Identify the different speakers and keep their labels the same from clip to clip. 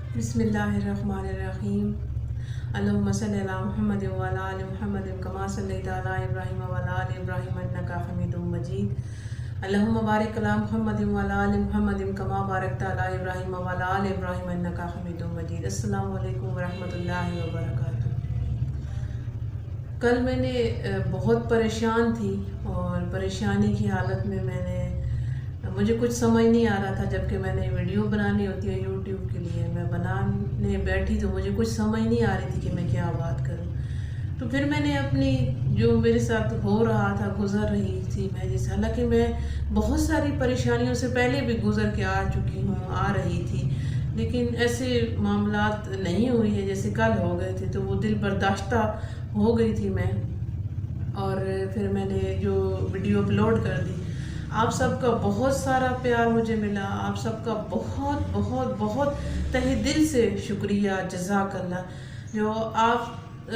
Speaker 1: بسم اللہ الرحمن الرحیم۔ اللہم صلی علی محمد وعلی آل محمد کما صلیت علی ابراہیم وعلی آل ابراہیم انک حمید مجید۔ اللہم بارک علی محمد وعلی آل محمد کما بارکت علی ابراہیم وعلی آل ابراہیم انک حمید مجید۔ السلام علیکم ورحمۃ اللہ وبرکاتہ۔ کل میں نے بہت پریشان تھی اور پریشانی کی حالت میں مجھے کچھ سمجھ نہیں آ رہا تھا، جبکہ میں نے ویڈیو بنانی ہوتی ہے یوٹیوب کے لیے، میں بنانے بیٹھی تو مجھے کچھ سمجھ نہیں آ رہی تھی کہ میں کیا بات کروں۔ تو پھر میں نے اپنی جو میرے ساتھ ہو رہا تھا، گزر رہی تھی میں جیسے، حالانکہ میں بہت ساری پریشانیوں سے پہلے بھی گزر کے آ چکی ہوں، آ رہی تھی، لیکن ایسے معاملات نہیں ہوئی ہیں جیسے کل ہو گئے تھے، تو وہ دل برداشتہ ہو گئی تھی میں، اور پھر میں نے جو ویڈیو اپلوڈ کر دی۔ آپ سب کا بہت سارا پیار مجھے ملا، آپ سب کا بہت بہت بہت تہہ دل سے شکریہ، جزاک اللہ۔ جو آپ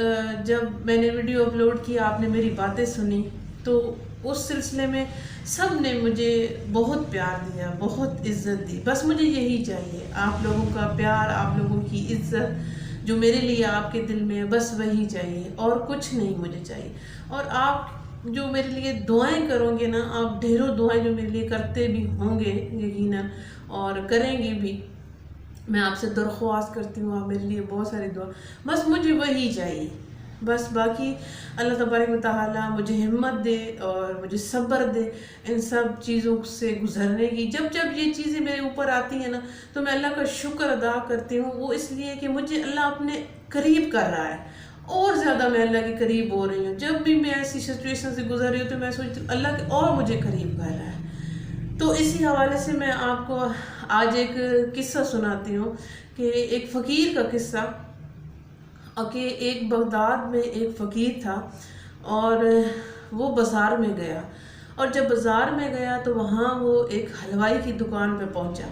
Speaker 1: جب میں نے ویڈیو اپلوڈ کیا، آپ نے میری باتیں سنی، تو اس سلسلے میں سب نے مجھے بہت پیار دیا، بہت عزت دی۔ بس مجھے یہی چاہیے، آپ لوگوں کا پیار، آپ لوگوں کی عزت جو میرے لیے آپ کے دل میں ہے، بس وہی چاہیے، اور کچھ نہیں مجھے چاہیے۔ اور آپ جو میرے لیے دعائیں کرو گے نا، آپ ڈھیروں دعائیں جو میرے لیے کرتے بھی ہوں گے یقیناً، اور کریں گے بھی، میں آپ سے درخواست کرتی ہوں، آپ میرے لیے بہت ساری دعا، بس مجھے وہی چاہیے۔ بس باقی اللہ تبارک و تعالیٰ مجھے ہمت دے اور مجھے صبر دے ان سب چیزوں سے گزرنے کی۔ جب جب یہ چیزیں میرے اوپر آتی ہیں نا، تو میں اللہ کا شکر ادا کرتی ہوں، وہ اس لیے کہ مجھے اللہ اپنے قریب کر رہا ہے، اور زیادہ میں اللہ کے قریب ہو رہی ہوں۔ جب بھی میں ایسی سچویشن سے گزر رہی ہوں تو میں سوچتی ہوں اللہ کے اور مجھے قریب کر رہا ہے۔ تو اسی حوالے سے میں آپ کو آج ایک قصہ سناتی ہوں، کہ ایک فقیر کا قصہ، کہ ایک بغداد میں ایک فقیر تھا، اور وہ بازار میں گیا، اور جب بازار میں گیا تو وہاں وہ ایک حلوائی کی دکان پہ پہنچا۔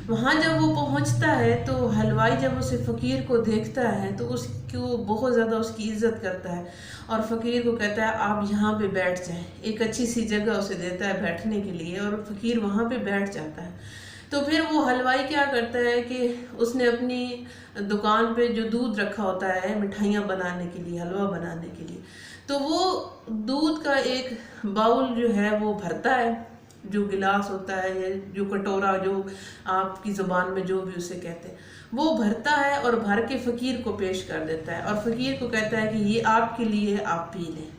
Speaker 1: وہاں جب وہ پہنچتا ہے تو حلوائی جب اسے فقیر کو دیکھتا ہے تو اس کو بہت زیادہ اس کی عزت کرتا ہے، اور فقیر کو کہتا ہے آپ یہاں پہ بیٹھ جائیں، ایک اچھی سی جگہ اسے دیتا ہے بیٹھنے کے لیے، اور فقیر وہاں پہ بیٹھ جاتا ہے۔ تو پھر وہ حلوائی کیا کرتا ہے کہ اس نے اپنی دکان پہ جو دودھ رکھا ہوتا ہے مٹھائیاں بنانے کے لیے، حلوہ بنانے کے لیے، تو وہ دودھ کا ایک باؤل جو ہے وہ بھرتا ہے، جو گلاس ہوتا ہے یا جو کٹورا، جو آپ کی زبان میں جو بھی اسے کہتے ہیں، وہ بھرتا ہے اور بھر کے فقیر کو پیش کر دیتا ہے، اور فقیر کو کہتا ہے کہ یہ آپ کے لیے، آپ پی لیں۔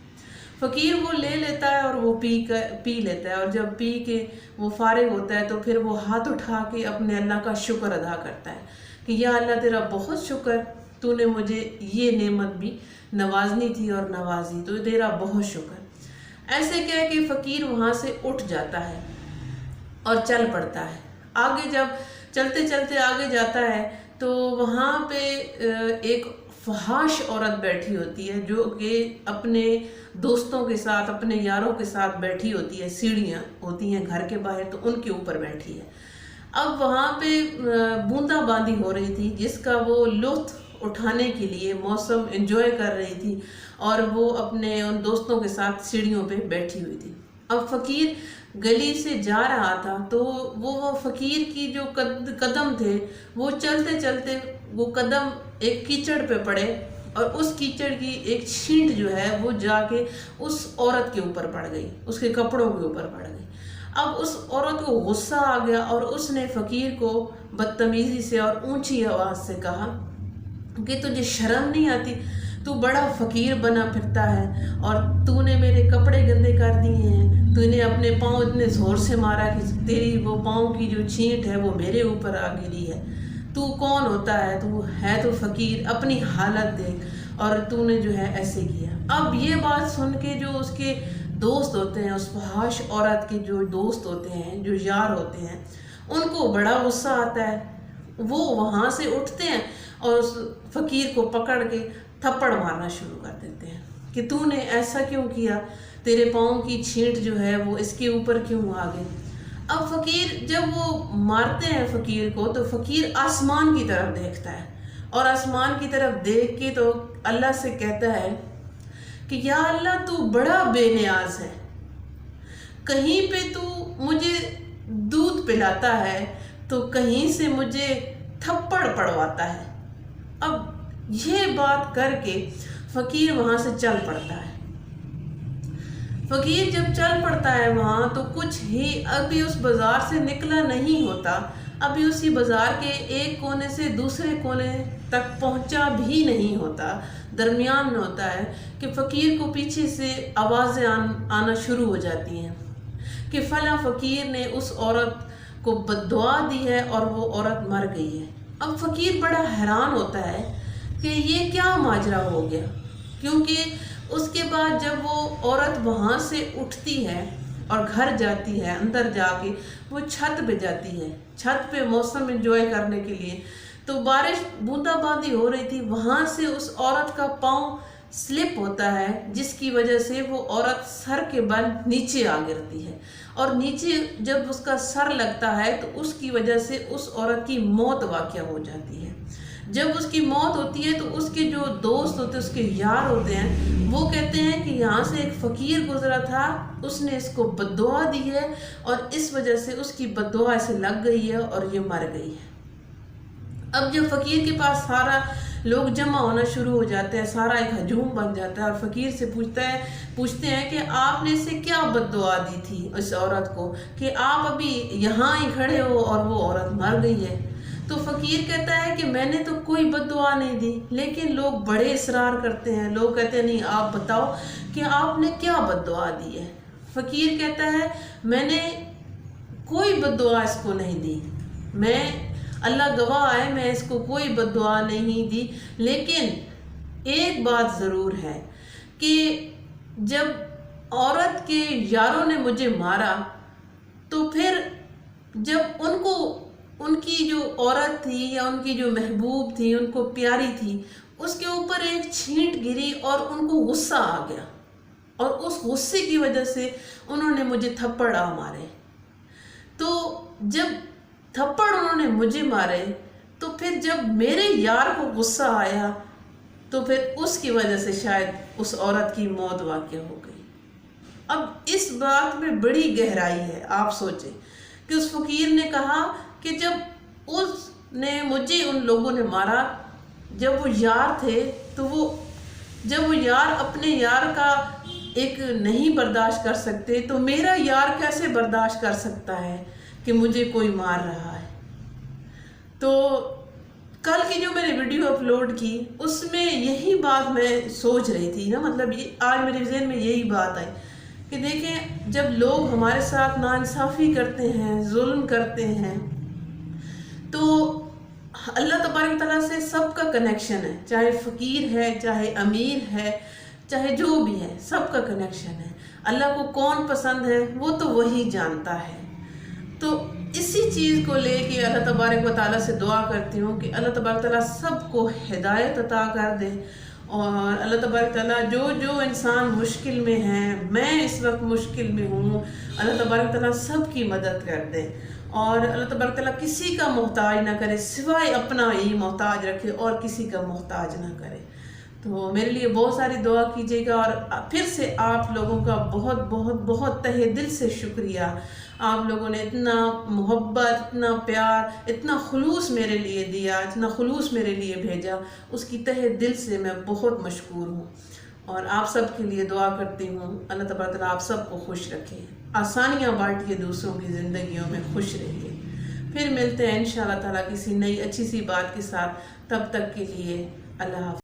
Speaker 1: فقیر وہ لے لیتا ہے اور وہ پی لیتا ہے، اور جب پی کے وہ فارغ ہوتا ہے تو پھر وہ ہاتھ اٹھا کے اپنے اللہ کا شکر ادا کرتا ہے کہ یا اللہ تیرا بہت شکر، تو نے مجھے یہ نعمت بھی نوازنی تھی اور نوازی، تو تیرا بہت شکر۔ ایسے کہہ کے فقیر وہاں سے اٹھ جاتا ہے اور چل پڑتا ہے۔ آگے جب چلتے چلتے آگے جاتا ہے تو وہاں پہ ایک فحاش عورت بیٹھی ہوتی ہے، جو کہ اپنے دوستوں کے ساتھ، اپنے یاروں کے ساتھ بیٹھی ہوتی ہے، سیڑھیاں ہوتی ہیں گھر کے باہر، تو ان کے اوپر بیٹھی ہے۔ اب وہاں پہ بوندا باندی ہو رہی تھی، جس کا وہ لطف اٹھانے کے لیے موسم انجوائے کر رہی تھی، اور وہ اپنے ان دوستوں کے ساتھ سیڑھیوں پہ بیٹھی ہوئی تھی۔ اب فقیر گلی سے جا رہا تھا، تو وہ فقیر کی جو قدم تھے، وہ چلتے چلتے وہ قدم ایک کیچڑ پہ پڑے، اور اس کیچڑ کی ایک چھینٹ جو ہے وہ جا کے اس عورت کے اوپر پڑ گئی، اس کے کپڑوں کے اوپر پڑ گئی۔ اب اس عورت کو غصہ آ گیا، اور اس نے فقیر کو بدتمیزی سے اور اونچی آواز سے کہا کہ تجھے شرم نہیں آتی؟ تو بڑا فقیر بنا پھرتا ہے، اور تو نے میرے کپڑے گندے کر دیے ہیں، تو نے اپنے پاؤں اتنے زور سے مارا کہ تیری وہ پاؤں کی جو چھینٹ ہے وہ میرے اوپر آ گری ہے۔ تو کون ہوتا ہے؟ تو ہے تو فقیر، اپنی حالت دیکھ، اور تو نے جو ہے ایسے کیا۔ اب یہ بات سن کے جو اس کے دوست ہوتے ہیں، اس فحاش عورت کے جو دوست ہوتے ہیں، جو یار ہوتے ہیں، ان کو بڑا غصہ آتا ہے۔ وہ وہاں سے اٹھتے ہیں اور اس فقیر کو پکڑ کے تھپڑ مارنا شروع کر دیتے ہیں کہ تو نے ایسا کیوں کیا، تیرے پاؤں کی چھینٹ جو ہے وہ اس کے اوپر کیوں آ گئی۔ اب فقیر جب وہ مارتے ہیں فقیر کو، تو فقیر آسمان کی طرف دیکھتا ہے، اور آسمان کی طرف دیکھ کے تو اللہ سے کہتا ہے کہ یا اللہ تو بڑا بے نیاز ہے، کہیں پہ تو مجھے دودھ پلاتا ہے تو کہیں سے مجھے تھپڑ پڑواتا ہے۔ اب یہ بات کر کے فقیر وہاں سے چل پڑتا ہے۔ فقیر جب چل پڑتا ہے وہاں تو کچھ ہی ابھی اس بازار سے نکلا نہیں ہوتا، ابھی اسی بازار کے ایک کونے سے دوسرے کونے تک پہنچا بھی نہیں ہوتا، درمیان میں ہوتا ہے کہ فقیر کو پیچھے سے آوازیں آنا شروع ہو جاتی ہیں کہ فلاں فقیر نے اس عورت کو بد دعا دی ہے اور وہ عورت مر گئی ہے۔ اب فقیر بڑا حیران ہوتا ہے کہ یہ کیا ماجرا ہو گیا، کیونکہ اس کے بعد جب وہ عورت وہاں سے اٹھتی ہے اور گھر جاتی ہے، اندر جا کے وہ چھت پہ جاتی ہے، چھت پہ موسم انجوائے کرنے کے لیے، تو بارش بوندا باندی ہو رہی تھی، وہاں سے اس عورت کا پاؤں سلپ ہوتا ہے جس کی وجہ سے وہ عورت سر کے بل نیچے آ گرتی ہے، اور نیچے جب اس کا سر لگتا ہے تو اس کی وجہ سے اس عورت کی موت واقع ہو جاتی ہے۔ جب اس کی موت ہوتی ہے تو اس کے جو دوست ہوتے ہیں، اس کے یار ہوتے ہیں، وہ کہتے ہیں کہ یہاں سے ایک فقیر گزرا تھا، اس نے اس کو بد دعا دی ہے اور اس وجہ سے اس کی بد دعا اسے لگ گئی ہے اور یہ مر گئی ہے۔ اب جب فقیر کے پاس سارا لوگ جمع ہونا شروع ہو جاتے ہیں، سارا ایک ہجوم بن جاتا ہے اور فقیر سے پوچھتے ہیں کہ آپ نے اسے کیا بد دعا دی تھی اس عورت کو کہ آپ ابھی یہاں ہی کھڑے ہو اور وہ عورت مر گئی ہے۔ تو فقیر کہتا ہے کہ میں نے تو کوئی بد دعا نہیں دی، لیکن لوگ بڑے اصرار کرتے ہیں، لوگ کہتے ہیں نہیں آپ بتاؤ کہ آپ نے کیا بد دعا دی ہے۔ فقیر کہتا ہے میں نے کوئی بد دعا اس کو نہیں دی، میں اللہ گواہ ہے میں اس کو کوئی بد دعا نہیں دی، لیکن ایک بات ضرور ہے کہ جب عورت کے یاروں نے مجھے مارا تو پھر جب ان کی جو عورت تھی یا ان کی جو محبوب تھی، ان کو پیاری تھی، اس کے اوپر ایک چھینٹ گری اور ان کو غصہ آ گیا، اور اس غصے کی وجہ سے انہوں نے مجھے تھپڑ مارے۔ تو جب تھپڑ انہوں نے مجھے مارے تو پھر جب میرے یار کو غصہ آیا تو پھر اس کی وجہ سے شاید اس عورت کی موت واقع ہو گئی۔ اب اس بات میں بڑی گہرائی ہے، آپ سوچیں کہ اس فقیر نے کہا کہ جب اس نے مجھے ان لوگوں نے مارا، جب وہ یار تھے تو جب وہ یار اپنے یار کا ایک نہیں برداشت کر سکتے تو میرا یار کیسے برداشت کر سکتا ہے کہ مجھے کوئی مار رہا ہے۔ تو کل کی جو میں نے ویڈیو اپلوڈ کی اس میں یہی بات میں سوچ رہی تھی نا، مطلب آج میرے ذہن میں یہی بات آئی کہ دیکھیں جب لوگ ہمارے ساتھ ناانصافی کرتے ہیں، ظلم کرتے ہیں، تو اللہ تبارک تعالیٰ سے سب کا کنیکشن ہے، چاہے فقیر ہے، چاہے امیر ہے، چاہے جو بھی ہے، سب کا کنیکشن ہے۔ اللہ کو کون پسند ہے وہ تو وہی جانتا ہے۔ تو اسی چیز کو لے کے اللہ تبارک و تعالیٰ سے دعا کرتی ہوں کہ اللہ تبارک تعالیٰ سب کو ہدایت عطا کر دے، اور اللہ تبارک تعالیٰ جو انسان مشکل میں ہیں، میں اس وقت مشکل میں ہوں، اللہ تبارک تعالیٰ سب کی مدد کر دے، اور اللہ تبارک تعالیٰ کسی کا محتاج نہ کرے، سوائے اپنا ہی محتاج رکھے اور کسی کا محتاج نہ کرے۔ تو میرے لیے بہت ساری دعا کیجیے گا، اور پھر سے آپ لوگوں کا بہت بہت بہت تہہ دل سے شکریہ، آپ لوگوں نے اتنا محبت، اتنا پیار، اتنا خلوص میرے لیے دیا، اتنا خلوص میرے لیے بھیجا، اس کی تہہ دل سے میں بہت مشکور ہوں، اور آپ سب کے لیے دعا کرتی ہوں اللہ تبارک تعالیٰ آپ سب کو خوش رکھے، آسانیاں بانٹیے دوسروں کی زندگیوں میں، خوش رہیے۔ پھر ملتے ہیں انشاءاللہ تعالیٰ کسی نئی اچھی سی بات کے ساتھ، تب تک کے لیے اللہ حافظ۔